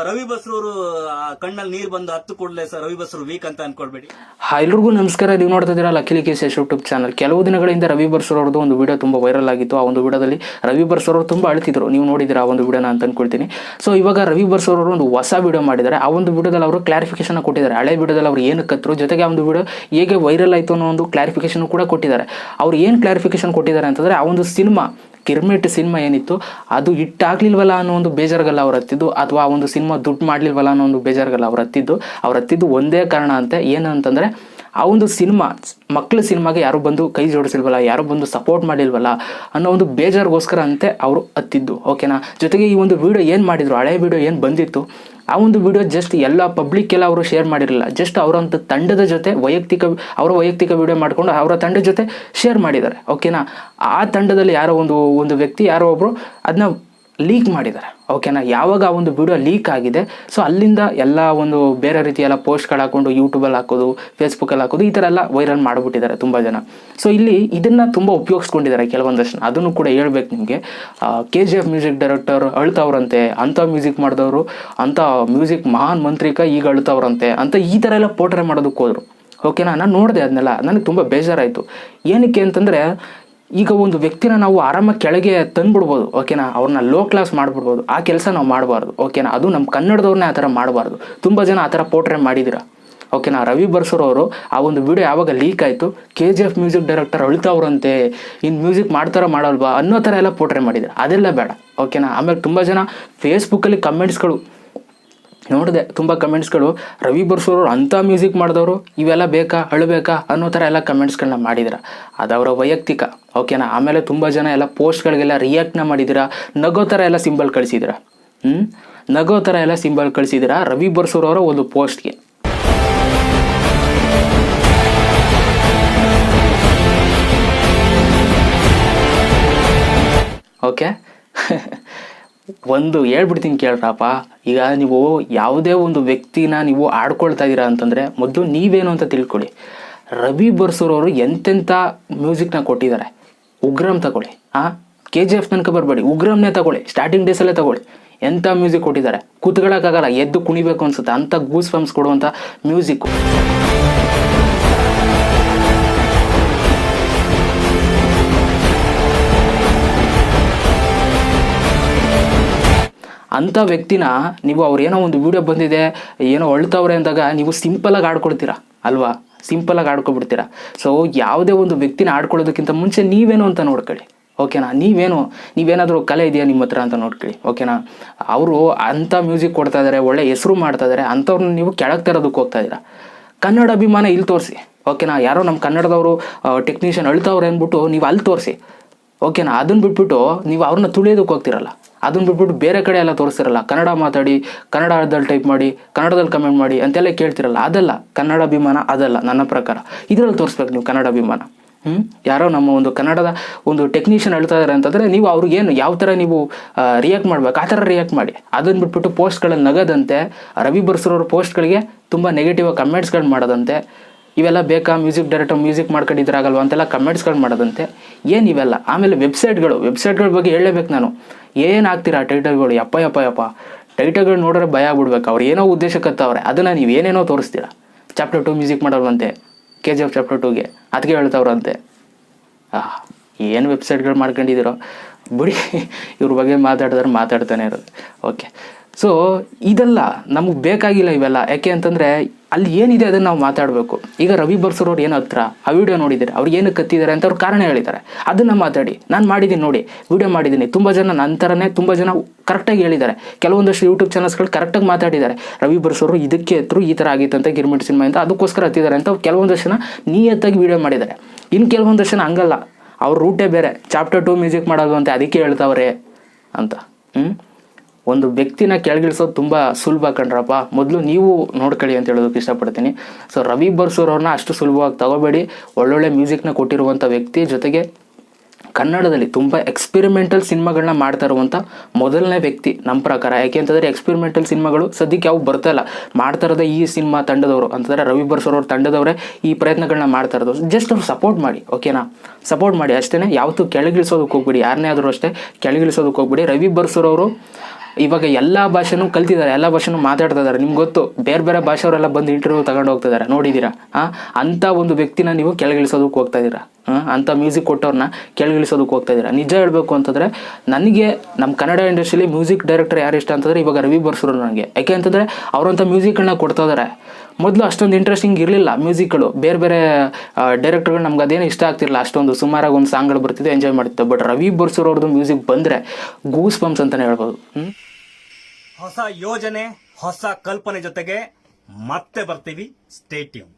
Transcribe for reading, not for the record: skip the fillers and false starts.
ರವಿ ಬಸ್ರೂರು ಕಣ್ಣಲ್ಲಿ ನೀರು ಬಂದು ಹತ್ತು ಕೂಡಲೇ ಸರ್ ರವಿ ಬಸ್ರೂರು ವೀಕ್ ಅಂತ ಅನ್ಕೊಳ್ಬೇಡಿ. ಎಲ್ರಿಗೂ ನಮಸ್ಕಾರ. ನೀವು ನೋಡ್ತಾ ಇದ್ದೀರಾ ಲಕ್ಕೇಶ್ ಯೂಟ್ಯೂಬ್ ಚಾನಲ್. ಕೆಲವು ದಿನಗಳಿಂದ ರವಿ ಬಸ್ರೂರ್ ಅವ್ರದ್ದು ಒಂದು ವಿಡಿಯೋ ತುಂಬ ವೈರಲ್ ಆಗಿತ್ತು. ಆ ಒಂದು ವಿಡಿಯೋದಲ್ಲಿ ರವಿ ಬಸ್ರೂರ್ ಅವರು ತುಂಬ ಅಳ್ತಿದ್ರು. ನೀವು ನೋಡಿದ್ದೀರಾ ಆ ಒಂದು ವಿಡಿಯೋನ ಅಂತ ಅನ್ಕೊಳ್ತೀನಿ. ಸೊ ಇವಾಗ ರವಿ ಬಸ್ರೂರ್ ಅವರು ಒಂದು ಹೊಸ ವಿಡಿಯೋ ಮಾಡಿದ್ದಾರೆ. ಆ ಒಂದು ವಿಡಿಯೋದಲ್ಲಿ ಅವರು ಕ್ಲಾರಿಫಿಕೇಶನ್ ಕೊಟ್ಟಿದ್ದಾರೆ. ಹಳೆ ವಿಡಿಯೋದಲ್ಲಿ ಅವರು ಏನು ಕತ್ತರು, ಜೊತೆಗೆ ಆ ಒಂದು ವಿಡಿಯೋ ಹೇಗೆ ವೈರಲ್ ಆಯಿತು ಅನ್ನೋ ಒಂದು ಕ್ಲಾರಿಫಿಕೇಶನ್ ಕೂಡ ಕೊಟ್ಟಿದ್ದಾರೆ. ಅವ್ರು ಏನು ಕ್ಲಾರಿಫಿಕೇಶನ್ ಕೊಟ್ಟಿದ್ದಾರೆ ಅಂತಂದರೆ, ಆ ಒಂದು ಸಿನಿಮಾ ಗಿರ್ಮಿಟ್ ಸಿನಿಮಾ ಏನಿತ್ತು ಅದು ಹಿಟ್ಟಾಗ್ಲಿಲ್ವಲ್ಲ ಅನ್ನೋ ಒಂದು ಬೇಜಾರ್ಗಲ್ಲ ಅವ್ರು ಹತ್ತಿದ್ದು, ಅಥವಾ ಆ ಒಂದು ಸಿನಿಮಾ ದುಡ್ಡು ಮಾಡಲಿಲ್ವಲ್ಲ ಅನ್ನೋ ಒಂದು ಬೇಜಾರ್ಗಲ್ಲ ಅವ್ರು ಹತ್ತಿದ್ದು ಒಂದೇ ಕಾರಣ ಅಂತೆ. ಏನಂತಂದರೆ, ಆ ಒಂದು ಸಿನಿಮಾ ಮಕ್ಕಳ ಸಿನಿಮಾಗೆ ಯಾರು ಬಂದು ಕೈ ಜೋಡಿಸಿಲ್ವಲ್ಲ, ಯಾರು ಬಂದು ಸಪೋರ್ಟ್ ಮಾಡಿಲ್ವಲ್ಲ ಅನ್ನೋ ಒಂದು ಬೇಜಾರಿಗೋಸ್ಕರ ಅಂತೆ ಅವರು ಹತ್ತಿದ್ದು. ಓಕೆನಾ. ಜೊತೆಗೆ ಈ ಒಂದು ವಿಡಿಯೋ ಏನು ಮಾಡಿದ್ರು, ಹಳೆ ವಿಡಿಯೋ ಏನು ಬಂದಿತ್ತು, ಆ ಒಂದು ವಿಡಿಯೋ ಜಸ್ಟ್ ಎಲ್ಲ ಪಬ್ಲಿಕ್ಕೆಲ್ಲ ಅವರು ಶೇರ್ ಮಾಡಿರಲಿಲ್ಲ. ಜಸ್ಟ್ ಅವರಂಥ ತಂಡದ ಜೊತೆ ವೈಯಕ್ತಿಕ ವಿಡಿಯೋ ಮಾಡಿಕೊಂಡು ಅವರ ತಂಡದ ಜೊತೆ ಶೇರ್ ಮಾಡಿದ್ದಾರೆ. ಓಕೆನಾ. ಆ ತಂಡದಲ್ಲಿ ಯಾರೋ ಒಂದು ವ್ಯಕ್ತಿ ಯಾರೋ ಒಬ್ಬರು ಅದನ್ನ ಲೀಕ್ ಮಾಡಿದ್ದಾರೆ. ಓಕೆನಾ. ಯಾವಾಗ ಆ ಒಂದು ವಿಡಿಯೋ ಲೀಕ್ ಆಗಿದೆ, ಸೊ ಅಲ್ಲಿಂದ ಎಲ್ಲ ಒಂದು ಬೇರೆ ರೀತಿಯೆಲ್ಲ ಪೋಸ್ಟ್ಗಳು ಹಾಕ್ಕೊಂಡು ಯೂಟ್ಯೂಬಲ್ಲಿ ಹಾಕೋದು, ಫೇಸ್ಬುಕ್ಕಲ್ಲಿ ಹಾಕೋದು, ಈ ಥರ ಎಲ್ಲ ವೈರಲ್ ಮಾಡಿಬಿಟ್ಟಿದ್ದಾರೆ ತುಂಬ ಜನ. ಸೊ ಇಲ್ಲಿ ಇದನ್ನು ತುಂಬ ಉಪಯೋಗಿಸ್ಕೊಂಡಿದ್ದಾರೆ ಕೆಲವೊಂದಷ್ಟು. ಅದನ್ನು ಕೂಡ ಹೇಳ್ಬೇಕು ನಿಮಗೆ. KGF ಮ್ಯೂಸಿಕ್ ಡೈರೆಕ್ಟರ್ ಅಳ್ತವ್ರಂತೆ, ಅಂಥ ಮ್ಯೂಸಿಕ್ ಮಾಡಿದವರು, ಅಂಥ ಮ್ಯೂಸಿಕ್ ಮಹಾನ್ ಮಂತ್ರಿಕ ಈಗ ಅಳ್ತವ್ರಂತೆ ಅಂತ ಈ ಥರ ಎಲ್ಲ ಪೋಟ್ರೆ ಮಾಡೋದಕ್ಕೆ ಹೋದರು. ಓಕೆನಾ. ನಾನು ನೋಡಿದೆ ಅದನ್ನೆಲ್ಲ, ನನಗೆ ತುಂಬ ಬೇಜಾರಾಯಿತು. ಏನಕ್ಕೆ ಅಂತಂದರೆ, ಈಗ ಒಂದು ವ್ಯಕ್ತಿನ ನಾವು ಆರಾಮಾಗಿ ಕೆಳಗೆ ತಂದುಬಿಡ್ಬೋದು. ಓಕೆನಾ. ಅವ್ರನ್ನ ಲೋ ಕ್ಲಾಸ್ ಮಾಡಿಬಿಡ್ಬೋದು. ಆ ಕೆಲಸ ನಾವು ಮಾಡಬಾರ್ದು. ಓಕೆನಾ. ಅದು ನಮ್ಮ ಕನ್ನಡದವ್ರನ್ನೇ ಆ ಥರ ಮಾಡಬಾರ್ದು. ತುಂಬ ಜನ ಆ ಥರ ಪೋಟ್ರೆ ಮಾಡಿದ್ದೀರಾ. ಓಕೆನಾ. ರವಿ ಬಸ್ರೂರ್ ಅವರು ಆ ಒಂದು ವಿಡಿಯೋ ಯಾವಾಗ ಲೀಕ್ ಆಯಿತು, KGF ಮ್ಯೂಸಿಕ್ ಡೈರೆಕ್ಟರ್ ಅಳ್ತವ್ರಂತೆ, ಇನ್ನು ಮ್ಯೂಸಿಕ್ ಮಾಡ್ತಾರೋ ಮಾಡಲ್ವಾ ಅನ್ನೋ ಥರ ಎಲ್ಲ ಪೋಟ್ರೆ ಮಾಡಿದ್ದಾರೆ. ಅದೆಲ್ಲ ಬೇಡ. ಓಕೆನಾ. ಆಮೇಲೆ ತುಂಬ ಜನ ಫೇಸ್ಬುಕ್ಕಲ್ಲಿ ಕಮೆಂಟ್ಸ್ಗಳು ನೋಡಿದೆ, ತುಂಬ ಕಮೆಂಟ್ಸ್ಗಳು, ರವಿ ಬಸ್ರೂರ್ ಅವರು ಅಂಥ ಮ್ಯೂಸಿಕ್ ಮಾಡಿದವರು ಇವೆಲ್ಲ ಬೇಕಾ, ಅಳಬೇಕಾ ಅನ್ನೋ ಥರ ಎಲ್ಲ ಕಮೆಂಟ್ಸ್ಗಳನ್ನ ಮಾಡಿದ್ದೀರ. ಅದು ಅವರ ವೈಯಕ್ತಿಕ. ಓಕೆನಾ. ಆಮೇಲೆ ತುಂಬ ಜನ ಎಲ್ಲ ಪೋಸ್ಟ್ಗಳಿಗೆಲ್ಲ ರಿಯಾಕ್ಟ್ನ ಮಾಡಿದ್ದೀರಾ, ನಗೋ ಥರ ಎಲ್ಲ ಸಿಂಬಲ್ ಕಳಿಸಿದ್ದೀರಾ. ನಗೋ ಥರ ಎಲ್ಲ ಸಿಂಬಲ್ ಕಳಿಸಿದ್ದೀರಾ ರವಿ ಬಸ್ರೂರ್ ಅವರ ಒಂದು ಪೋಸ್ಟ್ಗೆ. ಓಕೆ. ಒಂದು ಹೇಳ್ಬಿಡ್ತೀನಿ ಕೇಳ್ರಪ್ಪ. ಈಗ ನೀವು ಯಾವುದೇ ಒಂದು ವ್ಯಕ್ತಿನ ನೀವು ಆಡ್ಕೊಳ್ತಾ ಇದ್ದೀರಾ ಅಂತಂದರೆ, ಮೊದಲು ನೀವೇನು ಅಂತ ತಿಳ್ಕೊಳ್ಳಿ. ರವಿ ಬಸ್ರೂರ್ ಅವರು ಎಂತೆಂಥ ಮ್ಯೂಸಿಕ್ನ ಕೊಟ್ಟಿದ್ದಾರೆ. ಉಗ್ರಂ ತಗೊಳ್ಳಿ, KGF ತನಕ ಬರಬೇಡಿ, ಉಗ್ರಮ್ನೇ ತಗೊಳ್ಳಿ, ಸ್ಟಾರ್ಟಿಂಗ್ ಡೇಸಲ್ಲೇ ತಗೊಳ್ಳಿ. ಎಂಥ ಮ್ಯೂಸಿಕ್ ಕೊಟ್ಟಿದ್ದಾರೆ, ಕೂತ್ಕೊಳ್ಳೋಕ್ಕಾಗಲ್ಲ, ಎದ್ದು ಕುಣಿಬೇಕು ಅನ್ಸುತ್ತೆ ಅಂಥ ಗೂಸ್ ಬಂಪ್ಸ್ ಕೊಡುವಂಥ ಮ್ಯೂಸಿಕ್ಕು. ಅಂಥ ವ್ಯಕ್ತಿನ ನೀವು ಅವ್ರೇನೋ ಒಂದು ವಿಡಿಯೋ ಬಂದಿದೆ, ಏನೋ ಅಳ್ತವ್ರೆ ಅಂದಾಗ ನೀವು ಸಿಂಪಲಾಗಿ ಆಡ್ಕೊಳ್ತೀರಾ ಅಲ್ವಾ, ಸಿಂಪಲಾಗಿ ಆಡ್ಕೊಬಿಡ್ತೀರಾ. ಸೊ ಯಾವುದೇ ಒಂದು ವ್ಯಕ್ತಿನ ಆಡ್ಕೊಳ್ಳೋದಕ್ಕಿಂತ ಮುಂಚೆ ನೀವೇನು ಅಂತ ನೋಡ್ಕೊಳ್ಳಿ. ಓಕೆನಾ. ನೀವೇನಾದರೂ ಕಲೆ ಇದೆಯಾ ನಿಮ್ಮ ಹತ್ರ ಅಂತ ನೋಡ್ಕೊಳ್ಳಿ. ಓಕೆನಾ. ಅವರು ಅಂಥ ಮ್ಯೂಸಿಕ್ ಕೊಡ್ತಾ ಇದ್ದಾರೆ, ಒಳ್ಳೆ ಹೆಸರು ಮಾಡ್ತಾ ಇದ್ದಾರೆ, ಅಂಥವ್ರನ್ನ ನೀವು ಕೆಳಗೆ ತರೋದಕ್ಕೆ ಹೋಗ್ತಾ ಇದ್ದೀರಾ. ಕನ್ನಡ ಅಭಿಮಾನ ಇಲ್ಲಿ ತೋರಿಸಿ. ಓಕೆನಾ. ಯಾರೋ ನಮ್ಮ ಕನ್ನಡದವರು ಟೆಕ್ನಿಷಿಯನ್ ಅಳ್ತವ್ರೆ ಅಂದ್ಬಿಟ್ಟು ನೀವು ಅಲ್ಲಿ ತೋರಿಸಿ. ಓಕೆನಾ. ಅದನ್ನು ಬಿಟ್ಬಿಟ್ಟು ನೀವು ಅವ್ರನ್ನ ತುಳಿಯೋದಕ್ಕೆ ಹೋಗ್ತಿರಲ್ಲ. ಅದನ್ನು ಬಿಟ್ಬಿಟ್ಟು ಬೇರೆ ಕಡೆ ಎಲ್ಲ ತೋರಿಸ್ತಿರಲ್ಲ. ಕನ್ನಡ ಮಾತಾಡಿ, ಕನ್ನಡದಲ್ಲಿ ಟೈಪ್ ಮಾಡಿ, ಕನ್ನಡದಲ್ಲಿ ಕಮೆಂಟ್ ಮಾಡಿ ಅಂತೆಲ್ಲ ಕೇಳ್ತಿರಲ್ಲ. ಅದಲ್ಲ ಕನ್ನಡ ಅಭಿಮಾನ, ಅದಲ್ಲ ನನ್ನ ಪ್ರಕಾರ. ಇದರಲ್ಲಿ ತೋರಿಸ್ಬೇಕು ನೀವು ಕನ್ನಡ ಅಭಿಮಾನ. ಯಾರೋ ನಮ್ಮ ಒಂದು ಕನ್ನಡದ ಒಂದು ಟೆಕ್ನಿಷಿಯನ್ ಹೇಳ್ತಾ ಇದ್ದಾರೆ ಅಂತಂದರೆ, ನೀವು ಅವ್ರಿಗೇನು ಯಾವ ಥರ ನೀವು ರಿಯಾಕ್ಟ್ ಮಾಡ್ಬೇಕು ಆ ಥರ ರಿಯಾಕ್ಟ್ ಮಾಡಿ. ಅದನ್ನು ಬಿಟ್ಬಿಟ್ಟು ಪೋಸ್ಟ್ಗಳಲ್ಲಿ ನಗದಂತೆ, ರವಿ ಬಸ್ರೂರ್ ಅವ್ರ ಪೋಸ್ಟ್ಗಳಿಗೆ ತುಂಬ ನೆಗೆಟಿವ್ ಕಮೆಂಟ್ಸ್ಗಳು ಮಾಡೋದಂತೆ, ಇವೆಲ್ಲ ಬೇಕಾ, ಮ್ಯೂಸಿಕ್ ಡೈರೆಕ್ಟರ್ ಮ್ಯೂಸಿಕ್ ಮಾಡ್ಕೊಂಡಿದ್ರಾಗಲ್ವ ಅಂತೆಲ್ಲ ಕಮೆಂಟ್ಸ್ಗಳು ಮಾಡೋದಂತೆ. ಏನು ಇವೆಲ್ಲ. ಆಮೇಲೆ ವೆಬ್ಸೈಟ್ಗಳ ಬಗ್ಗೆ ಹೇಳಲೇಬೇಕು ನಾನು. ಏನು ಹಾಕ್ತೀರಾ ಟೈಟಲ್ಗಳು, ಯಪ್ಪ ಟೈಟಲ್ಗಳು ನೋಡಿದ್ರೆ ಭಯ ಆಗ್ಬಿಡ್ಬೇಕು. ಅವ್ರು ಏನೋ ಉದ್ದೇಶಕ್ಕತ್ತವ್ರೆ, ಅದನ್ನು ನೀವು ಏನೇನೋ ತೋರಿಸ್ತೀರಾ. ಚಾಪ್ಟರ್ 2 ಮ್ಯೂಸಿಕ್ ಮಾಡೋಲ್ವಂತೆ, KGF ಚಾಪ್ಟರ್ 2ಗೆ ಅದಕ್ಕೆ ಹೇಳ್ತವ್ರಂತೆ. ಏನು ವೆಬ್ಸೈಟ್ಗಳು ಮಾಡ್ಕೊಂಡಿದ್ದೀರೋ ಬಿಡಿ, ಇವ್ರ ಬಗ್ಗೆ ಮಾತಾಡ್ತಾನೆ ಇರೋದು. ಓಕೆ. ಸೊ ಇದೆಲ್ಲ ನಮಗೆ ಬೇಕಾಗಿಲ್ಲ ಇವೆಲ್ಲ. ಯಾಕೆ ಅಂತಂದರೆ ಅಲ್ಲಿ ಏನಿದೆ ಅದನ್ನು ನಾವು ಮಾತಾಡಬೇಕು. ಈಗ ರವಿ ಬಸ್ರೂರ್ ಅವ್ರು ಏನು ಹತ್ರ ಆ ವಿಡಿಯೋ ನೋಡಿದ್ದಾರೆ, ಅವ್ರು ಏನು ಕತ್ತಿದ್ದಾರೆ ಅಂತ ಅವ್ರು ಕಾರಣ ಹೇಳಿದ್ದಾರೆ. ಅದನ್ನು ಮಾತಾಡಿ. ನಾನು ಮಾಡಿದ್ದೀನಿ ನೋಡಿ, ವಿಡಿಯೋ ಮಾಡಿದ್ದೀನಿ. ತುಂಬ ಜನ ನಂತರನೇ ತುಂಬ ಜನ ಕರೆಕ್ಟಾಗಿ ಹೇಳಿದ್ದಾರೆ. ಕೆಲವೊಂದಷ್ಟು ಯೂಟ್ಯೂಬ್ ಚಾನಲ್ಸ್ಗಳು ಕರೆಕ್ಟಾಗಿ ಮಾತಾಡಿದ್ದಾರೆ. ರವಿ ಬಸ್ರೂರ್ ಅವರು ಇದಕ್ಕೆ ಹತ್ರ ಈ ಥರ ಆಗಿತ್ತಂತೆ ಗಿರ್ಮಿಟ್ ಸಿನಿಮಾ ಅಂತ, ಅದಕ್ಕೋಸ್ಕರ ಹತ್ತಿದ್ದಾರೆ ಅಂತ ಕೆಲವೊಂದಷ್ಟು ಜನ ನಿಯತ್ತಾಗಿ ವಿಡಿಯೋ ಮಾಡಿದ್ದಾರೆ. ಇನ್ನು ಕೆಲವೊಂದಷ್ಟು ಜನ ಹಂಗಲ್ಲ, ಅವ್ರ ರೂಟೇ ಬೇರೆ. ಚಾಪ್ಟರ್ 2 ಮ್ಯೂಸಿಕ್ ಮಾಡೋದು ಅಂತ ಅದಕ್ಕೆ ಹೇಳ್ತಾವ್ರೆ ಅಂತ. ಒಂದು ವ್ಯಕ್ತಿನ ಕೆಳಗಿಳಿಸೋದು ತುಂಬ ಸುಲಭ ಕಣ್ರಪ್ಪ. ಮೊದಲು ನೀವು ನೋಡ್ಕೊಳ್ಳಿ ಅಂತ ಹೇಳೋದಕ್ಕೆ ಇಷ್ಟಪಡ್ತೀನಿ. ಸೊ ರವಿ ಬಸ್ರೂರ್ ಅವ್ರನ್ನ ಅಷ್ಟು ಸುಲಭವಾಗಿ ತಗೋಬೇಡಿ. ಒಳ್ಳೊಳ್ಳೆ ಮ್ಯೂಸಿಕ್ನ ಕೊಟ್ಟಿರುವಂಥ ವ್ಯಕ್ತಿ, ಜೊತೆಗೆ ಕನ್ನಡದಲ್ಲಿ ತುಂಬ ಎಕ್ಸ್ಪೆರಿಮೆಂಟಲ್ ಸಿನಿಮಾಗಳನ್ನ ಮಾಡ್ತಾ ಇರುವಂಥ ಮೊದಲನೇ ವ್ಯಕ್ತಿ ನಮ್ಮ ಪ್ರಕಾರ. ಯಾಕೆ ಅಂತಂದರೆ ಎಕ್ಸ್ಪೆರಿಮೆಂಟಲ್ ಸಿನಿಮಾಗಳು ಸದ್ಯಕ್ಕೆ ಯಾವ ಬರ್ತಾ ಇಲ್ಲ. ಮಾಡ್ತಾ ಇರೋದೇ ಈ ಸಿನಿಮಾ ತಂಡದವರು ಅಂತಂದರೆ ರವಿ ಬಸ್ರೂರ್ ಅವ್ರ ತಂಡದವರೇ ಈ ಪ್ರಯತ್ನಗಳನ್ನ ಮಾಡ್ತಾ ಇರೋದು. ಜಸ್ಟ್ ಅವ್ರು ಸಪೋರ್ಟ್ ಮಾಡಿ. ಓಕೆನಾ. ಸಪೋರ್ಟ್ ಮಾಡಿ ಅಷ್ಟೇ. ಯಾವತ್ತೂ ಕೆಳಗಿಳಿಸೋದಕ್ಕೆ ಹೋಗ್ಬಿಡಿ. ಯಾರನ್ನೇ ಆದರೂ ಅಷ್ಟೇ ಕೆಳಗಿಳಿಸೋದಕ್ಕೆ ಹೋಗ್ಬಿಡಿ. ರವಿ ಬಸ್ರೂರ್ ಅವರು ಇವಾಗ ಎಲ್ಲ ಭಾಷೆನೂ ಕಲ್ತಿದ್ದಾರೆ, ಎಲ್ಲ ಭಾಷೆನೂ ಮಾತಾಡ್ತಾ ಇದ್ದಾರೆ. ನಿಮ್ಗೆ ಗೊತ್ತು, ಬೇರೆ ಬೇರೆ ಭಾಷೆಯವರೆಲ್ಲ ಬಂದು ಇಂಟರ್ವ್ಯೂ ತಗೊಂಡು ಹೋಗ್ತಿದ್ದಾರೆ, ನೋಡಿದ್ದೀರಾ? ಅಂಥ ಒಂದು ವ್ಯಕ್ತಿನ ನೀವು ಕೆಳಗಿಳಿಸೋದಕ್ಕೆ ಹೋಗ್ತಾ ಇದ್ದೀರಾ. ಅಂಥ ಮ್ಯೂಸಿಕ್ ಕೊಟ್ಟವ್ರನ್ನ ಕೆಳಗಿಳಿಸೋದಕ್ಕೆ ಹೋಗ್ತಾ ಇದ್ದೀರಾ. ನಿಜ ಹೇಳಬೇಕು ಅಂತಂದರೆ, ನನಗೆ ನಮ್ಮ ಕನ್ನಡ ಇಂಡಸ್ಟ್ರಿಯಲ್ಲಿ ಮ್ಯೂಸಿಕ್ ಡೈರೆಕ್ಟರ್ ಯಾರು ಇಷ್ಟ ಅಂತಂದರೆ ಇವಾಗ ರವಿ ಬರ್ಸೂರು ನನಗೆ. ಯಾಕೆ ಅಂತಂದರೆ ಅವರಂಥ ಮ್ಯೂಸಿಕ್ಗಳನ್ನ ಕೊಡ್ತಾ ಇದ್ದಾರೆ. ಮೊದಲು ಅಷ್ಟೊಂದು ಇಂಟ್ರೆಸ್ಟಿಂಗ್ ಇರಲಿಲ್ಲ ಮ್ಯೂಸಿಕ್ಗಳು, ಬೇರೆ ಬೇರೆ ಡೈರೆಕ್ಟರ್ಗಳು ನಮ್ಗೆ ಅದೇನು ಇಷ್ಟ ಆಗ್ತಿರಲಿಲ್ಲ, ಅಷ್ಟೊಂದು ಸುಮಾರಾಗಿ ಒಂದು ಸಾಂಗ್ಗಳು ಬರ್ತಿದ್ದು ಎಂಜಾಯ್ ಮಾಡ್ತಿದ್ದೆ. ಬಟ್ ರವಿ ಬರ್ಸೂರು ಅವ್ರದ್ದು ಮ್ಯೂಸಿಕ್ ಬಂದರೆ ಗೂಸ್ ಬಂಪ್ಸ್ ಅಂತಲೇ ಹೇಳ್ಬೋದು. ಹೊಸ ಯೋಜನೆ, ಹೊಸ ಕಲ್ಪನೆ ಜೊತೆಗೆ ಮತ್ತೆ ಬರ್ತೀವಿ. Stay tune.